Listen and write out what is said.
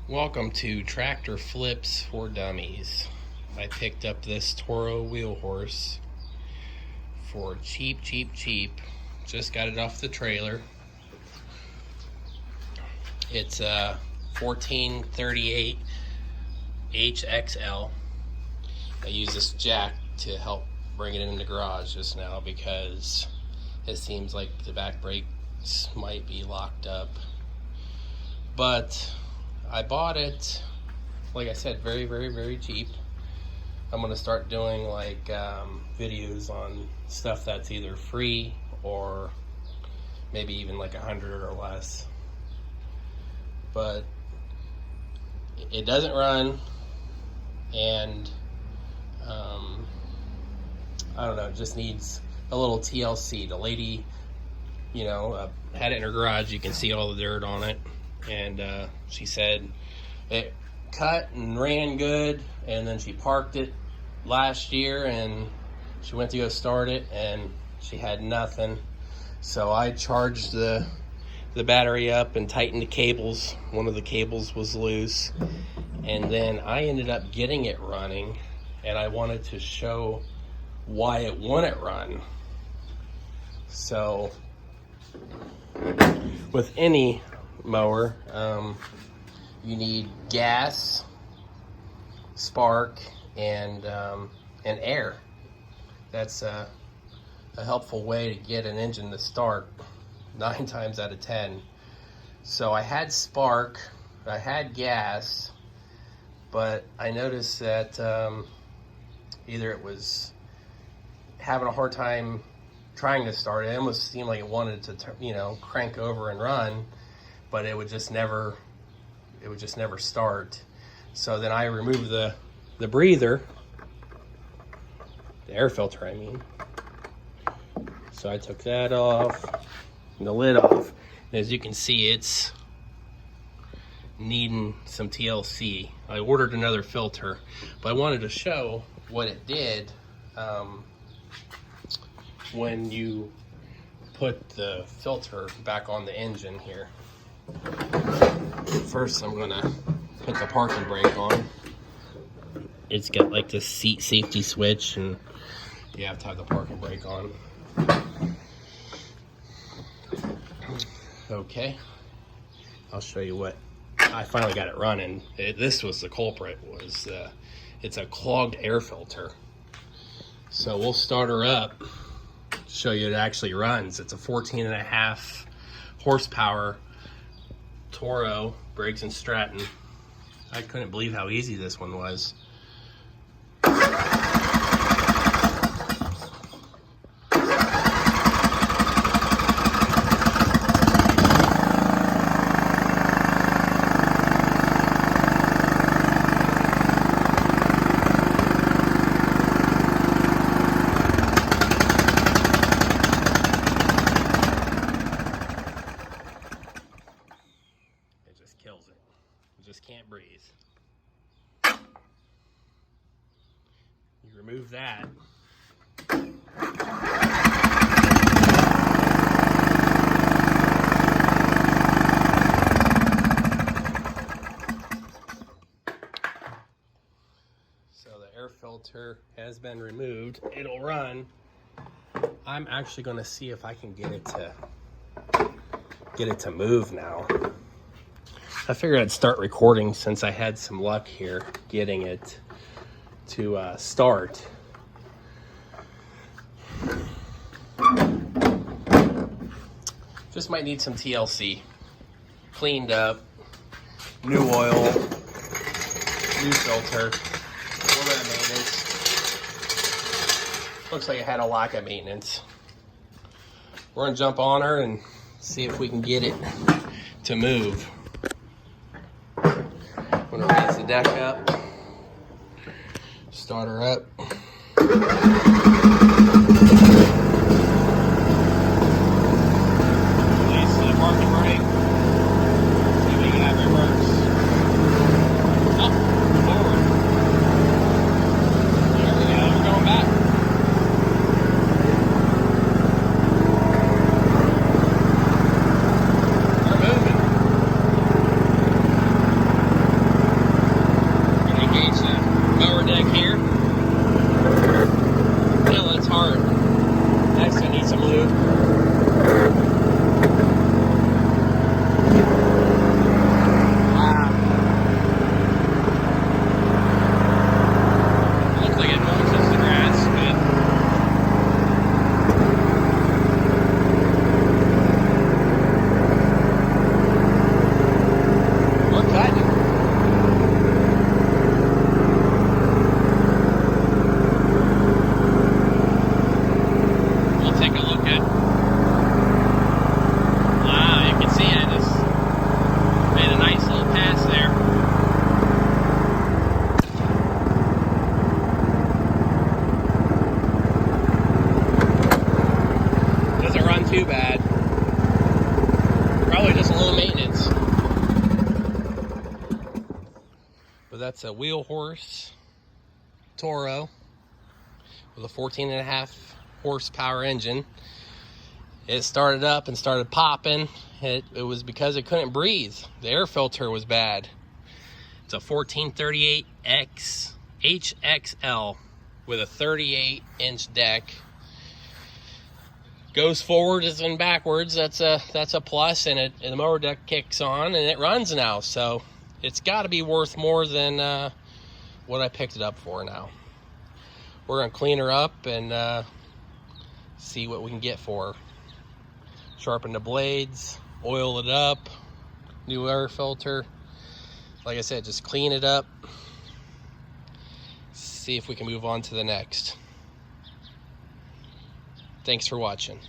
Welcome to Tractor Flips for Dummies. I picked up this Toro wheel horse for cheap. Just got it off the trailer. It's a 1438 HXL. I use this jack to help bring it in the garage just now because it seems like the back brakes might be locked up. But I bought it, like I said, very cheap. I'm gonna start doing like videos on stuff that's either free or maybe even like 100 or less. But it doesn't run, and I don't know, it just needs a little TLC. The lady, had it in her garage. You can see all the dirt on it. And she said it cut and ran good, and then she parked it last year and she went to go start it and she had nothing. So I charged the battery up and tightened the cables. One of the cables was loose, and then I ended up getting it running, and I wanted to show why it wouldn't run. So with any mower, you need gas, spark, and air. That's a helpful way to get an engine to start 9 times out of 10. So I had spark, I had gas, but I noticed that either it was having a hard time trying to start. It almost seemed like it wanted to crank over and run, but it would just never start. So then I removed the breather, the air filter I mean. So I took that off, and the lid off. And as you can see, it's needing some TLC. I ordered another filter, but I wanted to show what it did when you put the filter back on the engine here. First, I'm gonna put the parking brake on. It's got like this seat safety switch, and you have to have the parking brake on. Okay, I'll show you what I finally got it running. This was the culprit. It's a clogged air filter. So we'll start her up, show you it actually runs. It's a 14.5 horsepower Toro Briggs & Stratton. I couldn't believe how easy this one was. Kills it. You just can't breathe. You remove that. So the air filter has been removed. It'll run. I'm actually going to see if I can get it to move now. I figured I'd start recording since I had some luck here getting it to start. Just might need some TLC. Cleaned up, new oil, new filter, a little bit of maintenance. Looks like it had a lack of maintenance. We're gonna jump on her and see if we can get it to move. I'm gonna raise the deck up, start her up. Release the parking brake. See if we can have reverse. Up, forward. There we go, we're going back. We're moving. that's a wheel horse Toro with a 14.5 horsepower engine. It started up and started popping. It was because it couldn't breathe. The air filter was bad. It's a 1438X HXL with a 38-inch deck. Goes forward and backwards. That's a plus, and the mower deck kicks on and it runs now. So it's got to be worth more than what I picked it up for now. We're gonna clean her up and see what we can get for her. Sharpen the blades, oil it up, new air filter. Like I said, just clean it up. See if we can move on to the next. Thanks for watching.